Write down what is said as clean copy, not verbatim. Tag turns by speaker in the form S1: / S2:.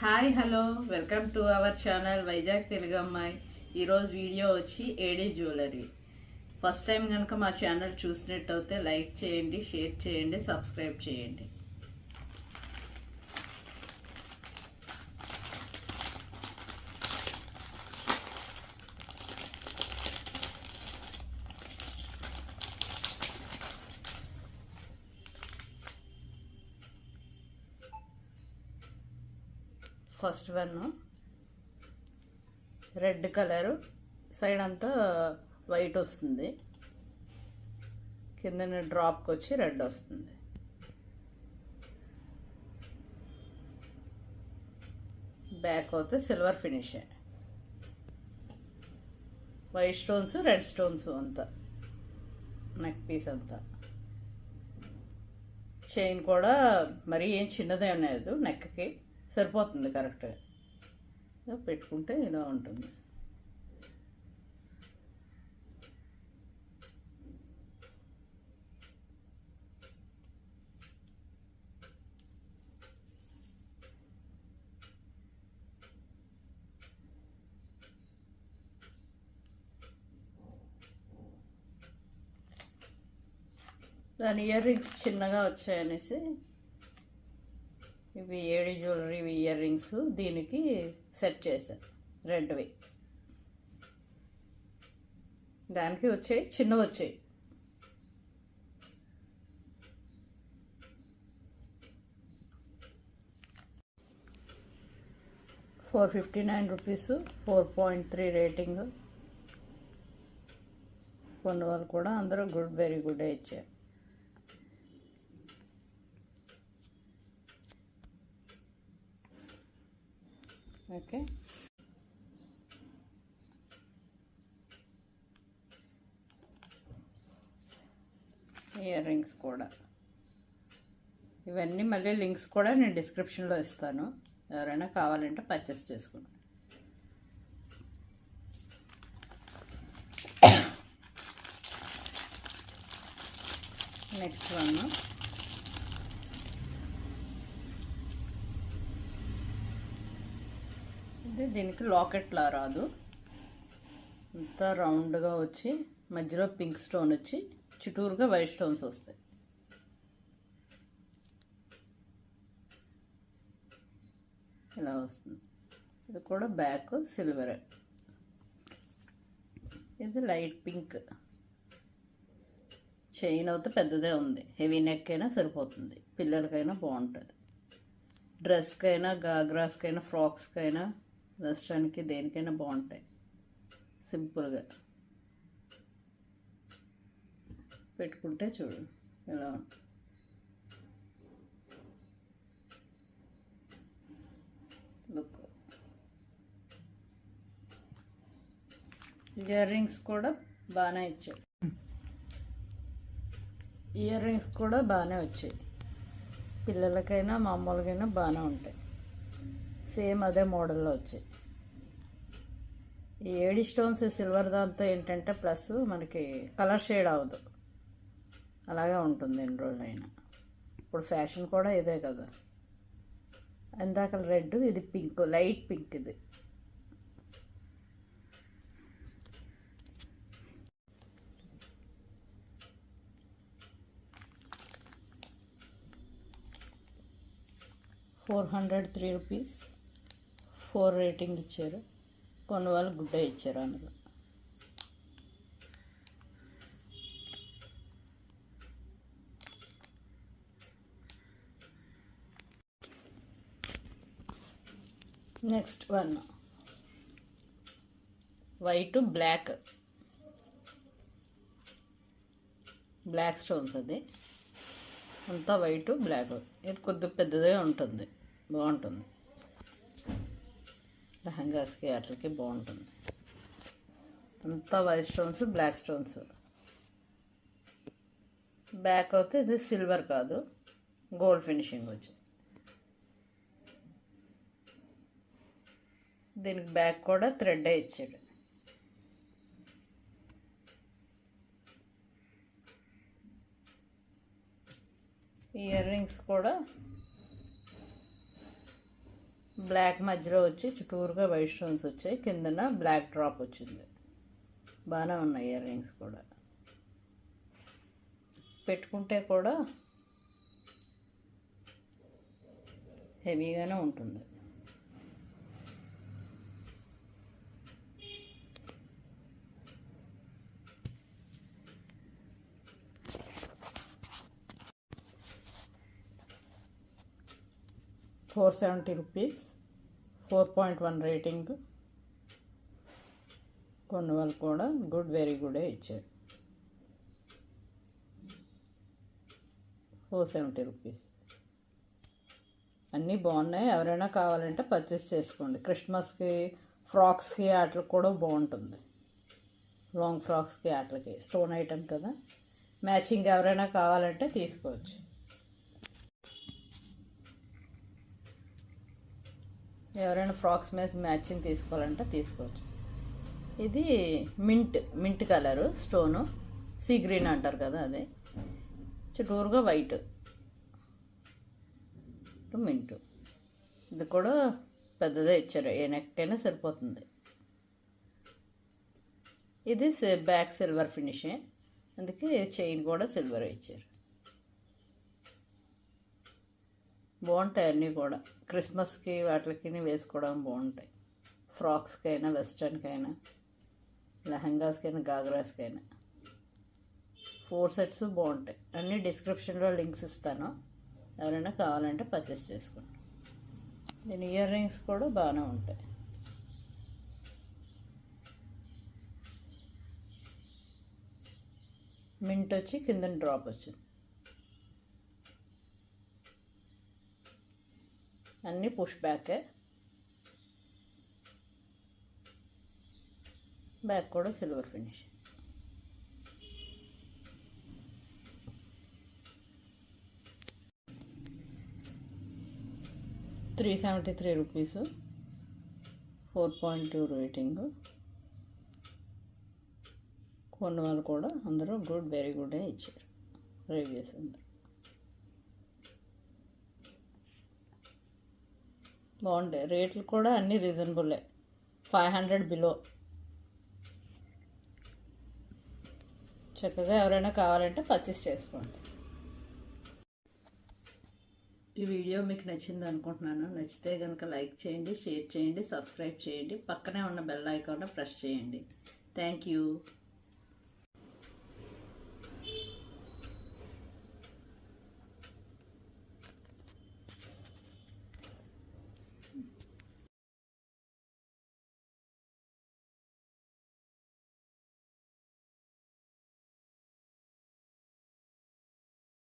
S1: Hi hello welcome to our channel Vizag Telugu అమ్మాయి. ఈరోజు video వచ్చి ఏడీ జ్యువెలరీ. ఫస్ట్ టైం కనుక మా ఛానల్ చూసినట్టయితే లైక్ చేయండి, షేర్ చేయండి, సబ్స్క్రైబ్ చేయండి. First one red colour, side అంతా వైట్ వస్తుంది, కింద డ్రాప్కి వచ్చి రెడ్ వస్తుంది. బ్యాక్ అయితే silver finish, white stones, red stones అంతా నెక్ పీస్ అంతా. చైన్ కూడా మరీ ఏం చిన్నదే లేదు, నెక్కి సరిపోతుంది కరెక్ట్గా పెట్టుకుంటే ఇలా ఉంటుంది. దాని ఇయర్ రింగ్స్ చిన్నగా వచ్చాయనేసి ఇవి ఏడీ జ్యువెలరీ ఇయర్ రింగ్స్ దీనికి సెట్ చేశాను, రెడ్వి. దానికి వచ్చాయి, చిన్నవి వచ్చాయి. ₹459, 4.3 రేటింగ్. కొన్ని వాళ్ళు కూడా అందరూ గుడ్, వెరీ గుడ్ ఇచ్చారు. ఓకే, ఇయర్ రింగ్స్ కూడా ఇవన్నీ మళ్ళీ లింక్స్ కూడా నేను డిస్క్రిప్షన్లో ఇస్తాను, ఎవరైనా కావాలంటే పర్చేస్ చేసుకోండి. నెక్స్ట్ వన్ దీనికి లాకెట్లా రాదు, అంతా రౌండ్గా వచ్చి మధ్యలో పింక్ స్టోన్ వచ్చి చుట్టూరుగా వైట్ స్టోన్స్ వస్తాయి. ఇలా వస్తుంది. ఇది కూడా బ్యాక్ సిల్వర్, ఇది లైట్ పింక్. చైన్ అయితే పెద్దదే ఉంది, హెవీ నెక్ అయినా సరిపోతుంది, పిల్లలకైనా బాగుంటుంది. డ్రెస్కైనా, గాగ్రాస్కైనా, ఫ్రాక్స్కైనా, వెస్ట్రన్కి, దేనికైనా బాగుంటాయి. సింపుల్గా పెట్టుకుంటే చూడు ఎలా ఉంటుంది. లుక్. ఇయర్ రింగ్స్ కూడా బాగానే ఇచ్చాయి, ఇయర్ రింగ్స్ కూడా బాగానే వచ్చాయి. పిల్లలకైనా మామూలుగైనా బాగానే ఉంటాయి. సేమ్ అదే మోడల్లో వచ్చాయి. ఈ ఏడీ స్టోన్స్ సిల్వర్ దాంతో ఏంటంటే ప్లస్ మనకి కలర్ షేడ్ అవ్వదు, అలాగే ఉంటుంది ఎన్ని రోజులైనా. ఇప్పుడు ఫ్యాషన్ కూడా ఇదే కదా. ఇందాక రెడ్, ఇది పింక్, లైట్ పింక్. ఇది ₹403, 4 రేటింగ్ ఇచ్చారు. కొన్ని వాళ్ళు గుడ్డే ఇచ్చారు అందులో. Next one white black, black stones. అది అంతా వైట్ బ్లాక్. ఇది కొద్దిగా పెద్దదే ఉంటుంది, బాగుంటుంది. లెహంగాస్కి వాటికి బాగుంటుంది. అంతా white stones, black stones. Back అయితే ఇది సిల్వర్ కాదు, గోల్డ్ ఫినిషింగ్ వచ్చి. దీనికి బ్యాక్ కూడా థ్రెడ్డే ఇచ్చాడు. ఇయర్ రింగ్స్ కూడా బ్లాక్ మధ్యలో వచ్చి చుట్టూరుగా వైట్ స్టోన్స్ వచ్చాయి, కిందన బ్లాక్ డ్రాప్ వచ్చింది. బాగానే ఉన్నాయి ఇయర్ రింగ్స్ కూడా. పెట్టుకుంటే కూడా హెవీగానే ఉంటుంది. ₹470, 4.1 రేటింగ్. కొన్ని వాళ్ళు కూడా గుడ్, వెరీ గుడే ఇచ్చారు. ₹470 అన్నీ బాగున్నాయి. ఎవరైనా కావాలంటే పర్చేస్ చేసుకోండి. క్రిస్మస్కి, ఫ్రాక్స్కి వాటికి కూడా బాగుంటుంది. లాంగ్ ఫ్రాక్స్కి వాటికి స్టోన్ ఐటమ్ కదా, మ్యాచింగ్ ఎవరైనా కావాలంటే తీసుకోవచ్చు. ఎవరైనా ఫ్రాక్స్ మీద మ్యాచింగ్ తీసుకోవాలంటే తీసుకోవచ్చు. ఇది mint colour stone, sea green అంటారు కదా, అదే చుట్టూరుగా వైట్ మింటు. ఇది కూడా పెద్దదే ఇచ్చారు, ఏ నెక్కైనా సరిపోతుంది. ఇది బ్యాక్ సిల్వర్ ఫినిషే, అందుకే చైన్ కూడా సిల్వర్ ఇచ్చారు. బాగుంటాయి అన్నీ కూడా. క్రిస్మస్కి వాటికి వేసుకోవడం బాగుంటాయి. ఫ్రాక్స్కైనా, వెస్ట్రన్కైనా, లెహంగాస్కైనా, గాగ్రాస్కైనా 4 సెట్స్ బాగుంటాయి. అన్నీ డిస్క్రిప్షన్లో లింక్స్ ఇస్తాను, ఎవరైనా కావాలంటే పర్చేస్ చేసుకోండి. దీని ఇయర్ రింగ్స్ కూడా బాగానే ఉంటాయి. మింట్ వచ్చి కింద డ్రాప్ వచ్చింది. అన్నీ పుష్ బ్యాకే. బ్యాక్ కూడా సిల్వర్ ఫినిష్. ₹373, 4.2 రేటింగ్. కొన్న వాళ్ళు కూడా అందరూ గుడ్, వెరీ గుడే ఇచ్చారు రివ్యూస్ అందరూ. బాగుంటాయి. రేట్లు కూడా అన్నీ రీజనబుల్లే, 500 బిలో. చక్కగా ఎవరైనా కావాలంటే పర్చేస్ చేసుకోండి. ఈ వీడియో మీకు నచ్చింది అనుకుంటున్నాను. నచ్చితే కనుక లైక్ చేయండి, షేర్ చేయండి, సబ్స్క్రైబ్ చేయండి. పక్కనే ఉన్న బెల్ ఐకాన్ ప్రెస్ చేయండి. Thank you.